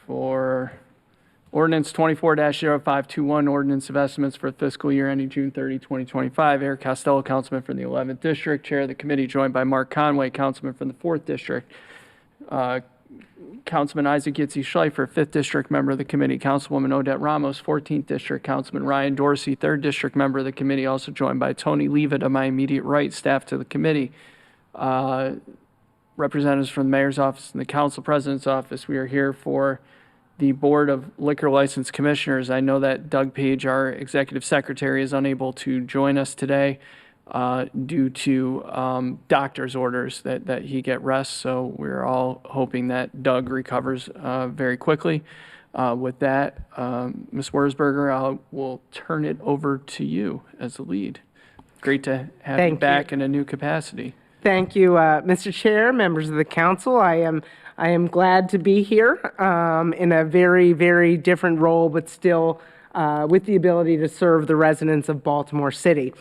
for Ordinance 24-0521, Ordinance of Estimates for fiscal year ending June 30, 2025. Eric Costello, Councilman from the 11th District, Chair of the committee, joined by Mark Conway, Councilman from the 4th District. Councilman Isaac Yitzi Schleifer, 5th District, member of the committee. Councilwoman Odette Ramos, 14th District. Councilman Ryan Dorsey, 3rd District, member of the committee, also joined by Tony Leva to my immediate right, staff to the committee. Representatives from the Mayor's Office and the Council President's Office. We are here for the Board of Liquor License Commissioners. I know that Doug Page, our Executive Secretary, is unable to join us today due to doctor's orders that he get rest. So we're all hoping that Doug recovers very quickly. With that, Ms. Wurzberger, I will turn it over to you as the lead. Great to have you back in a new capacity. Thank you, Mr. Chair, members of the council. I am glad to be here in a very, very different role, but still with the ability to serve the residents of Baltimore City.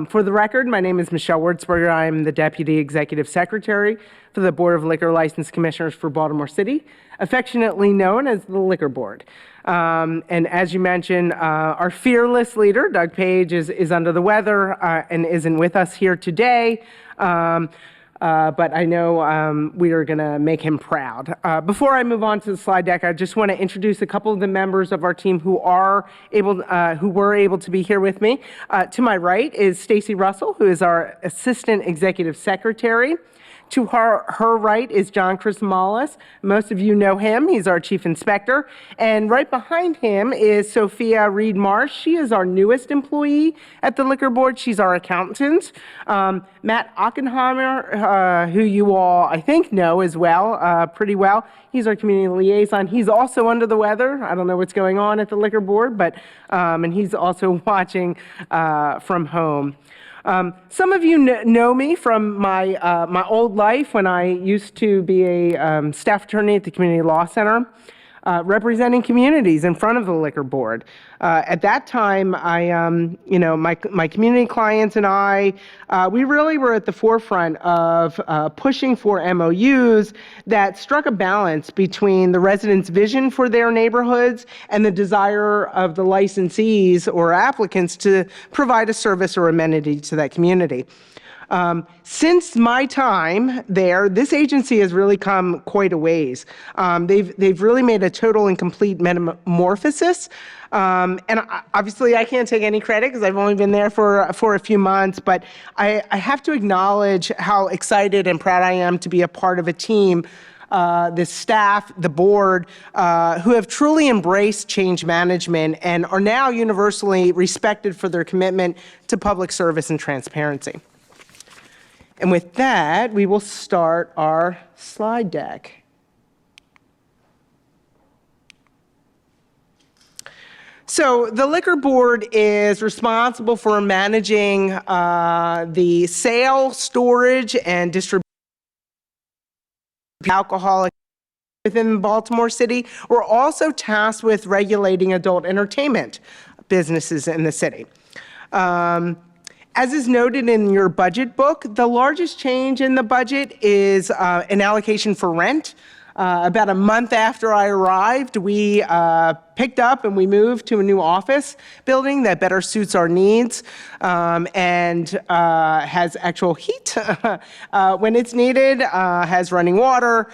For the record, my name is Michelle Wurzberger. I am the Deputy Executive Secretary for the Board of Liquor License Commissioners for Baltimore City, affectionately known as the Liquor Board. And as you mentioned, our fearless leader, Doug Page, is under the weather and isn't with us here today. But I know we are going to make him proud. Before I move on to the slide deck, I just want to introduce a couple of the members of our team who were able to be here with me. To my right is Stacy Russell, who is our Assistant Executive Secretary. To her right is John Chrisomalis. Most of you know him. He's our Chief Inspector. And right behind him is Sophia Reed-Marsh. She is our newest employee at the Liquor Board. She's our accountant. Matt Ockenheimer, who you all, I think, know as well, pretty well. He's our community liaison. He's also under the weather. I don't know what's going on at the Liquor Board, but and he's also watching from home. Some of you know me from my old life when I used to be a staff attorney at the Community Law Center, representing communities in front of the Liquor Board. At that time, my community clients and I, we really were at the forefront of pushing for MOUs that struck a balance between the residents' vision for their neighborhoods and the desire of the licensees or applicants to provide a service or amenity to that community. Since my time there, this agency has really come quite a ways. They've really made a total and complete metamorphosis. And obviously I can't take any credit because I've only been there for a few months, but I have to acknowledge how excited and proud I am to be a part of a team, the staff, the board, who have truly embraced change management and are now universally respected for their commitment to public service and transparency. And with that, we will start our slide deck. So the Liquor Board is responsible for managing the sale, storage, and distribution of alcohol within Baltimore City. We're also tasked with regulating adult entertainment businesses in the city. As is noted in your budget book, the largest change in the budget is an allocation for rent. About a month after I arrived, we picked up and we moved to a new office building that better suits our needs and has actual heat when it's needed, has running water.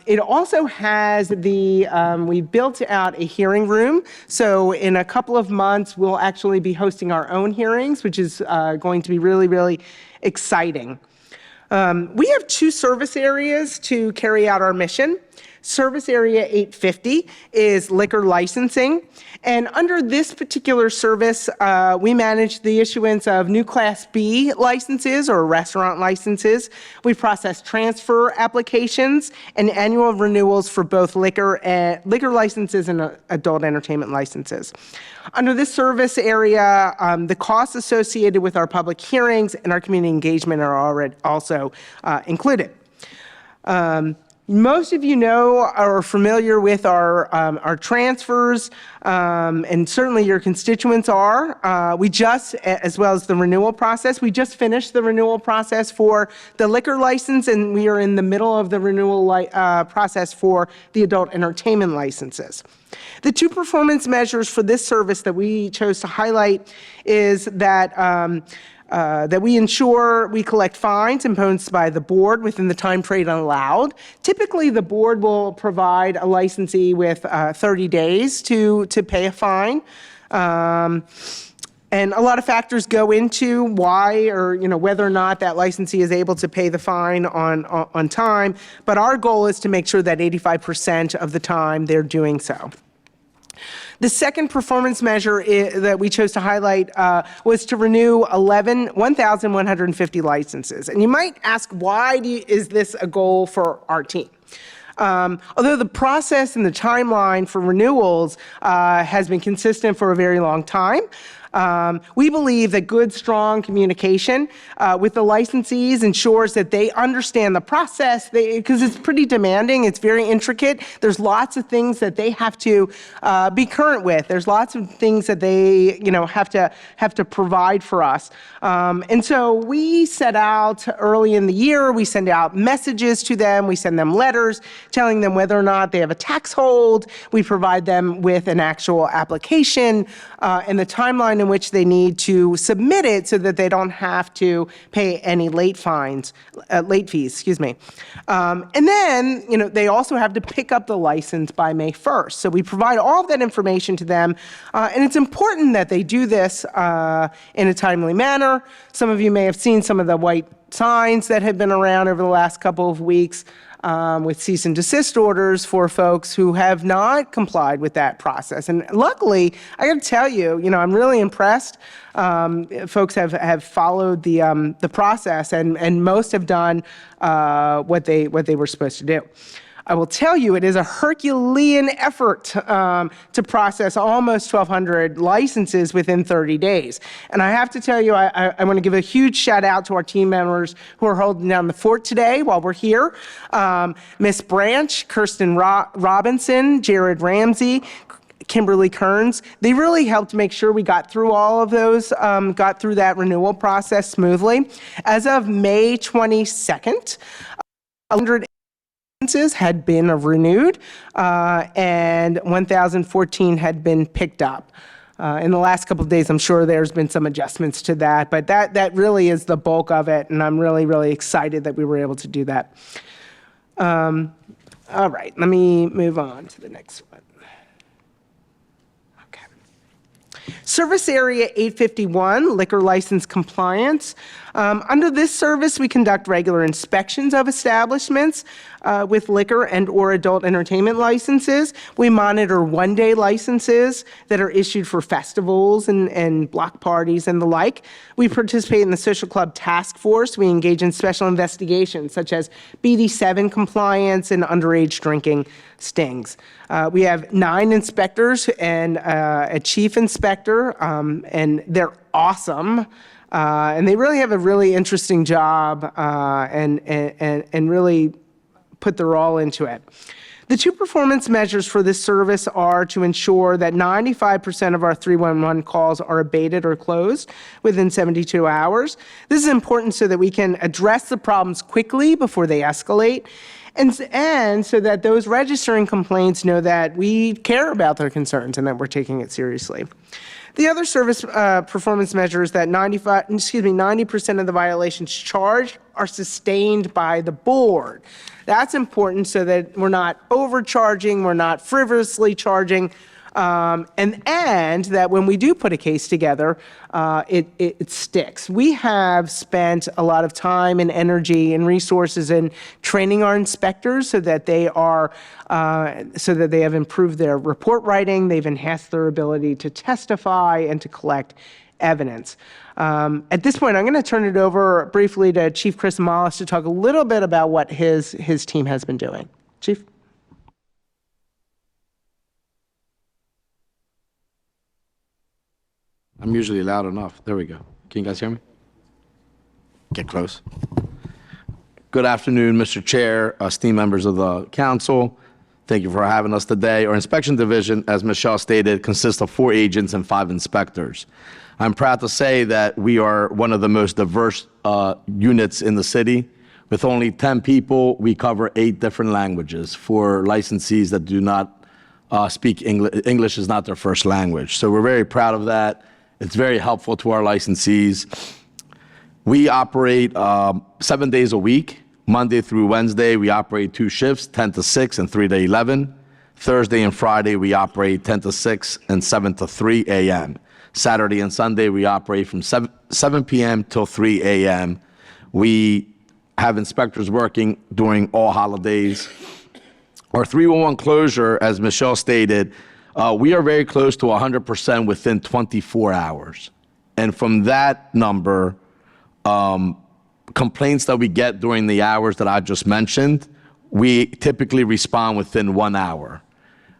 It also has we built out a hearing room. So in a couple of months, we'll actually be hosting our own hearings, which is going to be really, really exciting. We have two service areas to carry out our mission. Service Area 850 is liquor licensing. And under this particular service, we manage the issuance of new Class B licenses or restaurant licenses. We process transfer applications and annual renewals for both liquor licenses and adult entertainment licenses. Under this service area, the costs associated with our public hearings and our community engagement are already also included. Most of you know or are familiar with our transfers, and certainly your constituents are. We just, as well as the renewal process, we just finished the renewal process for the liquor license, and we are in the middle of the renewal process for the adult entertainment licenses. The two performance measures for this service that we chose to highlight is that that we ensure we collect fines imposed by the board within the time frame allowed. Typically, the board will provide a licensee with 30 days to pay a fine. And a lot of factors go into why or whether or not that licensee is able to pay the fine on time. But our goal is to make sure that 85% of the time they're doing so. The second performance measure that we chose to highlight was to renew 1,150 licenses. And you might ask, why is this a goal for our team? Although the process and the timeline for renewals has been consistent for a very long time, we believe that good, strong communication with the licensees ensures that they understand the process, because it's pretty demanding, it's very intricate. There's lots of things that they have to be current with. There's lots of things that they have to provide for us. And so we set out early in the year, we send out messages to them, we send them letters telling them whether or not they have a tax hold. We provide them with an actual application and the timeline in which they need to submit it so that they don't have to pay any late fees, excuse me. And then, they also have to pick up the license by May 1st. So we provide all of that information to them, and it's important that they do this in a timely manner. Some of you may have seen some of the white signs that have been around over the last couple of weeks with cease and desist orders for folks who have not complied with that process. And luckily, I got to tell you, I'm really impressed. Folks have followed the process, and most have done what they were supposed to do. I will tell you, it is a Herculean effort to process almost 1,200 licenses within 30 days. And I have to tell you, I want to give a huge shout out to our team members who are holding down the fort today while we're here. Miss Branch, Kirsten Robinson, Jared Ramsey, Kimberly Kearns. They really helped make sure we got through all of those, got through that renewal process smoothly. As of May 22nd, 100 had been renewed, and 1,014 had been picked up. In the last couple of days, I'm sure there's been some adjustments to that, but that really is the bulk of it, and I'm really, really excited that we were able to do that. All right, let me move on to the next one. Okay. Service Area 851, liquor license compliance. Under this service, we conduct regular inspections of establishments with liquor and/or adult entertainment licenses. We monitor one-day licenses that are issued for festivals and block parties and the like. We participate in the Social Club Task Force. We engage in special investigations such as BD7 compliance and underage drinking stings. We have 9 inspectors and a chief inspector, and they're awesome. And they really have a really interesting job and really put their all into it. The two performance measures for this service are to ensure that 95% of our 311 calls are abated or closed within 72 hours. This is important so that we can address the problems quickly before they escalate, and so that those registering complaints know that we care about their concerns and that we're taking it seriously. The other service performance measures that 90% of the violations charged are sustained by the board. That's important so that we're not overcharging, we're not frivolously charging, and that when we do put a case together, it sticks. We have spent a lot of time and energy and resources in training our inspectors so that they have improved their report writing, they've enhanced their ability to testify and to collect evidence. At this point, I'm going to turn it over briefly to Chief Chris Mollis to talk a little bit about what his team has been doing. Chief? I'm usually loud enough. There we go. Can you guys hear me? Get close. Good afternoon, Mr. Chair, esteemed members of the council. Thank you for having us today. Our inspection division, as Michelle stated, consists of 4 agents and 5 inspectors. I'm proud to say that we are one of the most diverse units in the city. With only 10 people, we cover 8 different languages for licensees that do not speak English. English is not their first language. So we're very proud of that. It's very helpful to our licensees. We operate 7 days a week. Monday through Wednesday, we operate 2 shifts, 10 to 6 and 3 to 11. Thursday and Friday, we operate 10 to 6 and 7 to 3 a.m. Saturday and Sunday, we operate from 7 p.m. till 3 a.m. We have inspectors working during all holidays. Our 311 closure, as Michelle stated, we are very close to 100% within 24 hours. And from that number, complaints that we get during the hours that I just mentioned, we typically respond within 1 hour.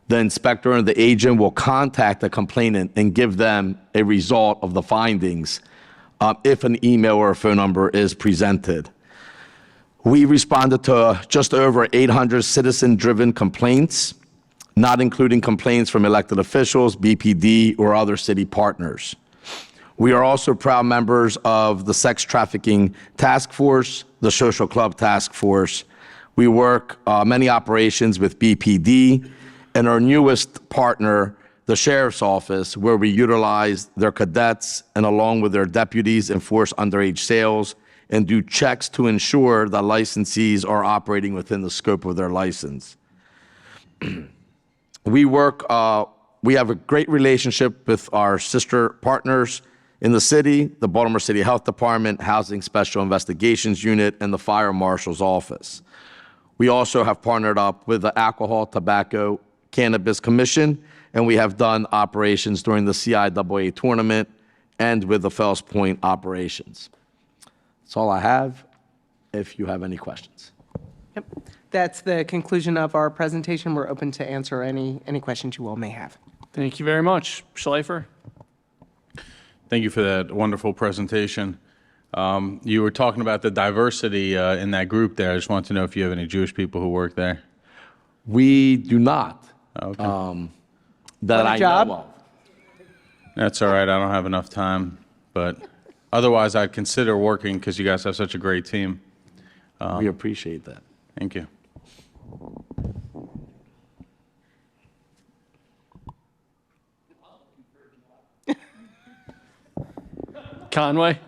The inspector and the agent will contact the complainant and give them a result of the findings if an email or a phone number is presented. We responded to just over 800 citizen-driven complaints, not including complaints from elected officials, BPD, or other city partners. We are also proud members of the Sex Trafficking Task Force, the Social Club Task Force. We work many operations with BPD, and our newest partner, the Sheriff's Office, where we utilize their cadets and along with their deputies enforce underage sales and do checks to ensure that licensees are operating within the scope of their license. We have a great relationship with our sister partners in the city, the Baltimore City Health Department, Housing Special Investigations Unit, and the Fire Marshal's Office. We also have partnered up with the Alcohol, Tobacco, Cannabis Commission, and we have done operations during the CIAA tournament and with the Fells Point operations. That's all I have, if you have any questions. Yep. That's the conclusion of our presentation. We're open to answer any questions you all may have. Thank you very much. Schleifer? Thank you for that wonderful presentation. You were talking about the diversity in that group there. I just want to know if you have any Jewish people who work there. We do not. Okay. That I job. know of. That's all right. I don't have enough time, but otherwise I'd consider working because you guys have such a great team. We appreciate that. Thank you. Conway?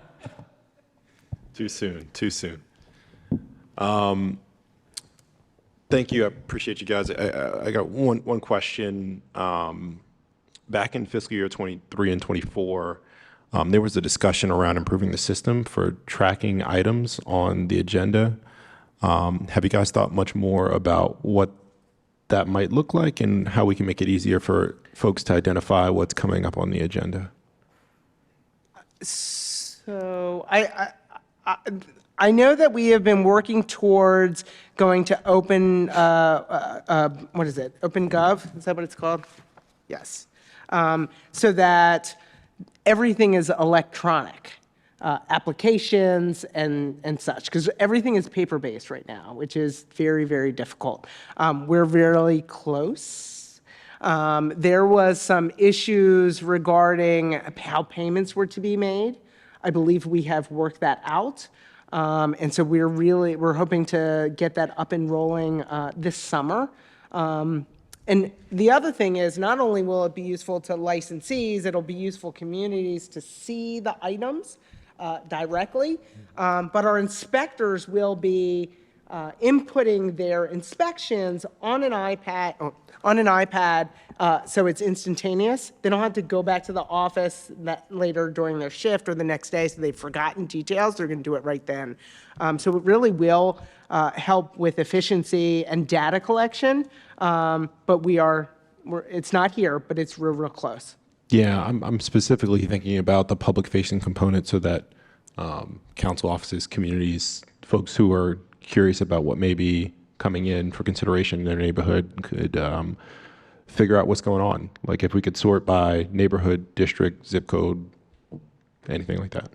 Too soon, too soon. Thank you, I appreciate you guys. I got one question. Back in fiscal year 23 and 24, there was a discussion around improving the system for tracking items on the agenda. Have you guys thought much more about what that might look like and how we can make it easier for folks to identify what's coming up on the agenda? So I know that we have been working towards going to open, what is it? OpenGov? Is that what it's called? Yes. So that everything is electronic, applications and such, because everything is paper-based right now, which is very, very difficult. We're very close. There was some issues regarding how payments were to be made. I believe we have worked that out. And so we're hoping to get that up and rolling this summer. And the other thing is, not only will it be useful to licensees, it'll be useful communities to see the items directly, but our inspectors will be inputting their inspections on an iPad, so it's instantaneous. They don't have to go back to the office later during their shift or the next day, so they've forgotten details. They're going to do it right then. So it really will help with efficiency and data collection, but it's not here, but it's real close. Yeah, I'm specifically thinking about the public-facing component so that council offices, communities, folks who are curious about what may be coming in for consideration in their neighborhood could figure out what's going on. Like if we could sort by neighborhood, district, zip code, anything like that.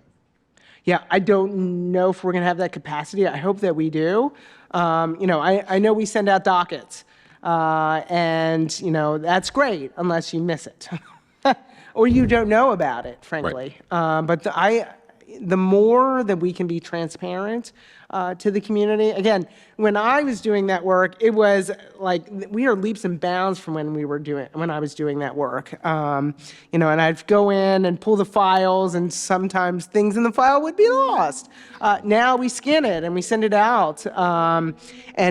Yeah, I don't know if we're going to have that capacity. I hope that we do. I know we send out dockets, and, that's great unless you miss it or you don't know about it, frankly. But the more that we can be transparent to the community. Again, when I was doing that work, it was like we are leaps and bounds from when I was doing that work. And I'd go in and pull the files, and sometimes things in the file would be lost. Now we scan it and we send it out, and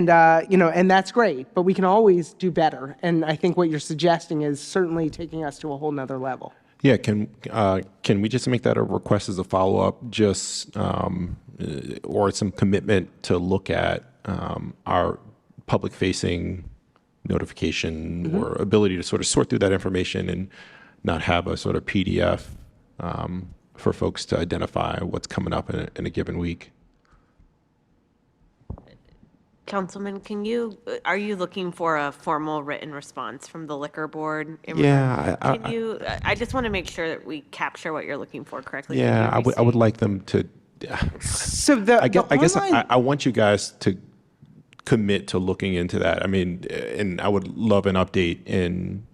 that's great. But we can always do better. And I think what you're suggesting is certainly taking us to a whole nother level. Yeah, can we just make that a request as a follow-up, just or some commitment to look at our public-facing notification or ability to sort of sort through that information and not have a sort of PDF for folks to identify what's coming up in a given week? Councilman, are you looking for a formal written response from the liquor board? Yeah, I just want to make sure that we capture what you're looking for correctly. yeah, I would like them to. So I guess I want you guys to commit to looking into that. I mean, and I would love an update in,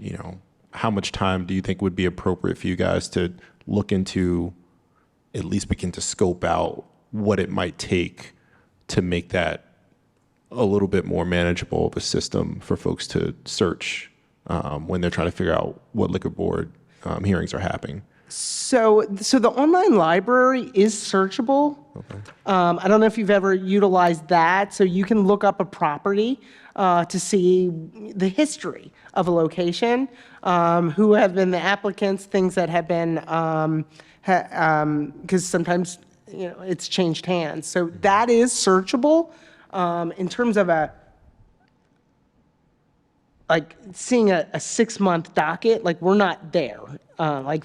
how much time do you think would be appropriate for you guys to look into, at least begin to scope out what it might take to make that a little bit more manageable of a system for folks to search when they're trying to figure out what liquor board hearings are happening. So the online library is searchable. Okay. I don't know if you've ever utilized that. So you can look up a property to see the history of a location, who have been the applicants, things that have been, because sometimes it's changed hands. So that is searchable. In terms of seeing a 6-month docket, we're not there. I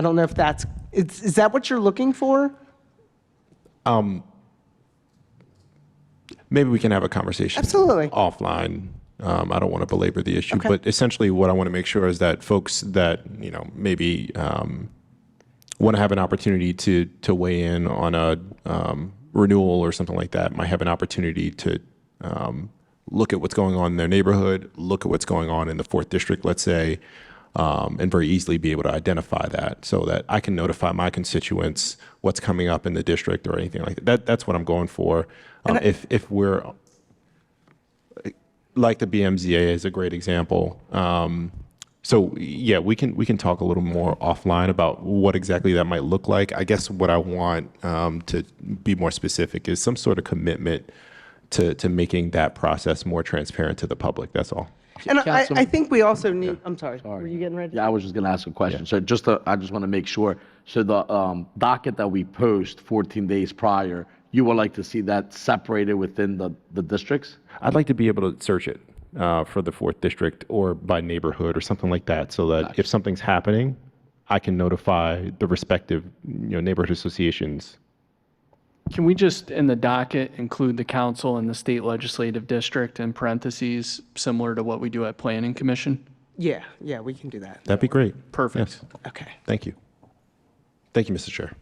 don't know if is that what you're looking for? Maybe we can have a conversation. Absolutely. Offline. I don't want to belabor the issue, Okay. but essentially what I want to make sure is that folks that, maybe want to have an opportunity to weigh in on a renewal or something like that might have an opportunity to look at what's going on in their neighborhood, look at what's going on in the 4th District, let's say, and very easily be able to identify that so that I can notify my constituents what's coming up in the district or anything like that. That's what I'm going for. If we're, like the BMZA is a great example. So yeah, we can talk a little more offline about what exactly that might look like. I guess what I want to be more specific is some sort of commitment to making that process more transparent to the public. That's all. And I think we also need. I'm sorry. Were you getting ready? Yeah, I was just going to ask a question. So I just want to make sure. So the docket that we post 14 days prior, you would like to see that separated within the districts? I'd like to be able to search it for the 4th District or by neighborhood or something like that, so that if something's happening, I can notify the respective neighborhood associations. Can we just, in the docket, include the council and the state legislative district in parentheses, similar to what we do at Planning Commission? Yeah, we can do that. That'd be great. Perfect. Yes. Okay. Thank you. Thank you, Mr. Chair.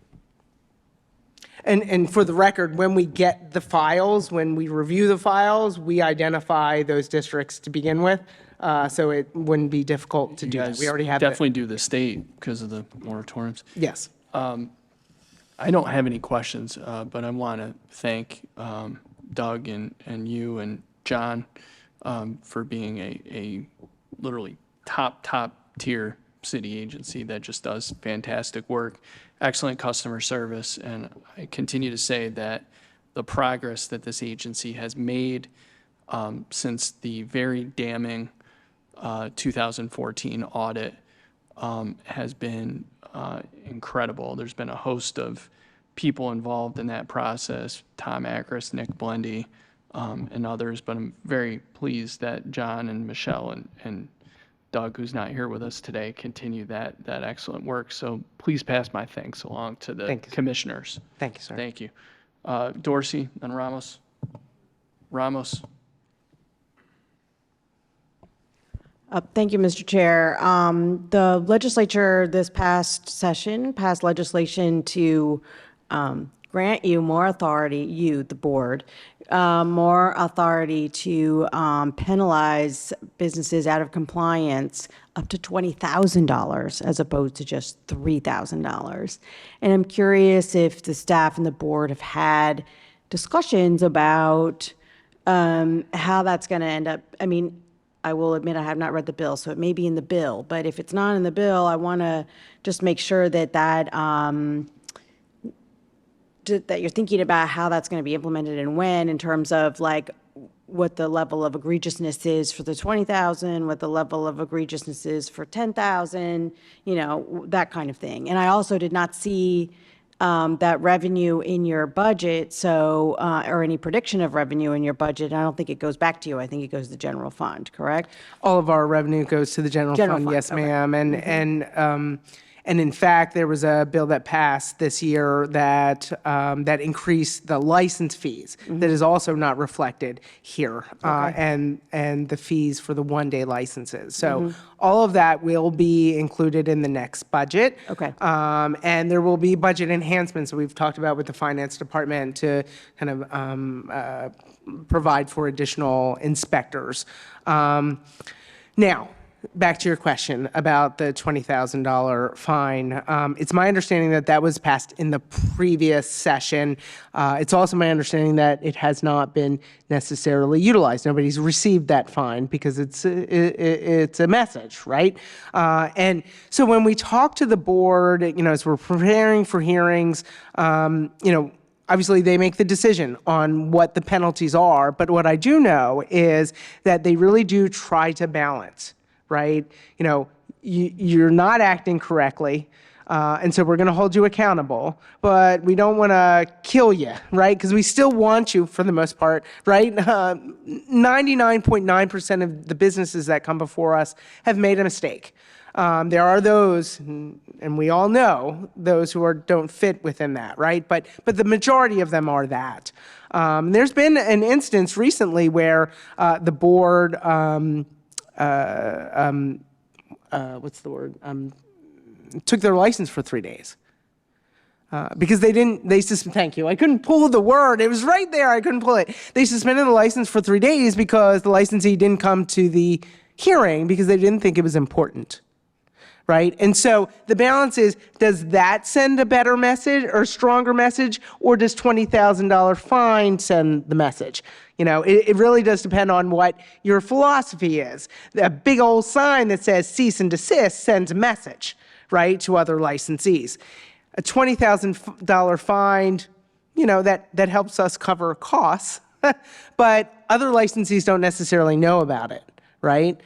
And for the record, when we get the files, when we review the files, we identify those districts to begin with, so it wouldn't be difficult to do that. We already have definitely do the state because of the moratoriums. Yes. I don't have any questions, but I want to thank Doug and you and John for being a literally top tier city agency that just does fantastic work, excellent customer service, and I continue to say that the progress that this agency has made since the very damning 2014 audit has been incredible. There's been a host of people involved in that process, Tom Akris, Nick Blendy, and others, but I'm very pleased that John and Michelle and Doug, who's not here with us today, continue that excellent work. So please pass my thanks along to the commissioners. Thank you, sir. Thank you. Dorsey and Ramos. Thank you, Mr. Chair. The legislature this past session passed legislation to grant you more authority, you, the board, more authority to penalize businesses out of compliance up to $20,000 as opposed to just $3,000. And I'm curious if the staff and the board have had discussions about how that's going to end up. I mean, I will admit I have not read the bill, so it may be in the bill. But if it's not in the bill, I want to just make sure that that you're thinking about how that's going to be implemented and when, in terms of like what the level of egregiousness is for the 20,000, what the level of egregiousness is for 10,000, you know, that kind of thing. And I also did not see that revenue in your budget, so, or any prediction of revenue in your budget. I don't think it goes back to you. I think it goes to the general fund, correct? All of our revenue goes to the general fund, yes, okay. ma'am. And in fact, there was a bill that passed this year that that increased the license fees. That is also not reflected here, and the fees for the one-day licenses. So all of that will be included in the next budget. Okay. And there will be budget enhancements that we've talked about with the finance department to kind of provide for additional inspectors. Now, back to your question about the $20,000 fine. It's my understanding that that was passed in the previous session. It's also my understanding that it has not been necessarily utilized. Nobody's received that fine because it's a message, right? And so when we talk to the board, you know, as we're preparing for hearings, you know, obviously, they make the decision on what the penalties are, but what I do know is that they really do try to balance, right? You know, you're not acting correctly, and so we're going to hold you accountable, but we don't want to kill you, right? Because we still want you for the most part, right? 99.9% of the businesses that come before us have made a mistake. There are those, and we all know those who don't fit within that, right? But the majority of them are that. There's been an instance recently where the board, what's the word? Took their license for 3 days. Because thank you. I couldn't pull the word. It was right there. I couldn't pull it. They suspended the license for 3 days because the licensee didn't come to the hearing because they didn't think it was important. Right? And so the balance is, does that send a better message or a stronger message, or does $20,000 fine send the message? You know, it really does depend on what your philosophy is. A big old sign that says cease and desist sends a message, right, to other licensees. A $20,000 fine, you know, that helps us cover costs, but other licensees don't necessarily know about it, right?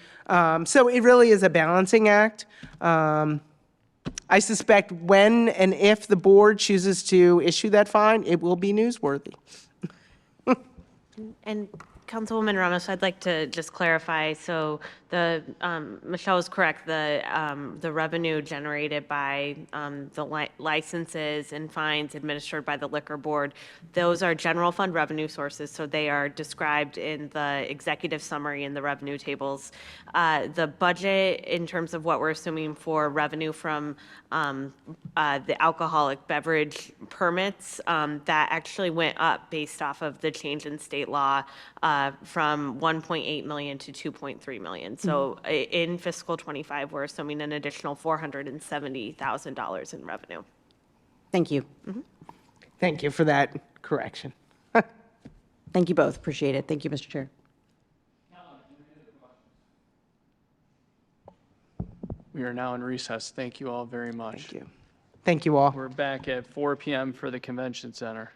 So it really is a balancing act. I suspect when and if the board chooses to issue that fine, it will be newsworthy. And Councilwoman Ramos, I'd like to just clarify. So Michelle is correct. The revenue generated by the licenses and fines administered by the liquor board, those are general fund revenue sources. So they are described in the executive summary in the revenue tables. The budget, in terms of what we're assuming for revenue from the alcoholic beverage permits, that actually went up based off of the change in state law from 1.8 million to 2.3 million. So in fiscal 25, we're assuming an additional $470,000 in revenue. Thank you. Thank you for that correction. Thank you both. Appreciate it. Thank you, Mr. Chair. We are now in recess. Thank you all very much. Thank you. Thank you all. We're back at 4 p.m. for the convention center.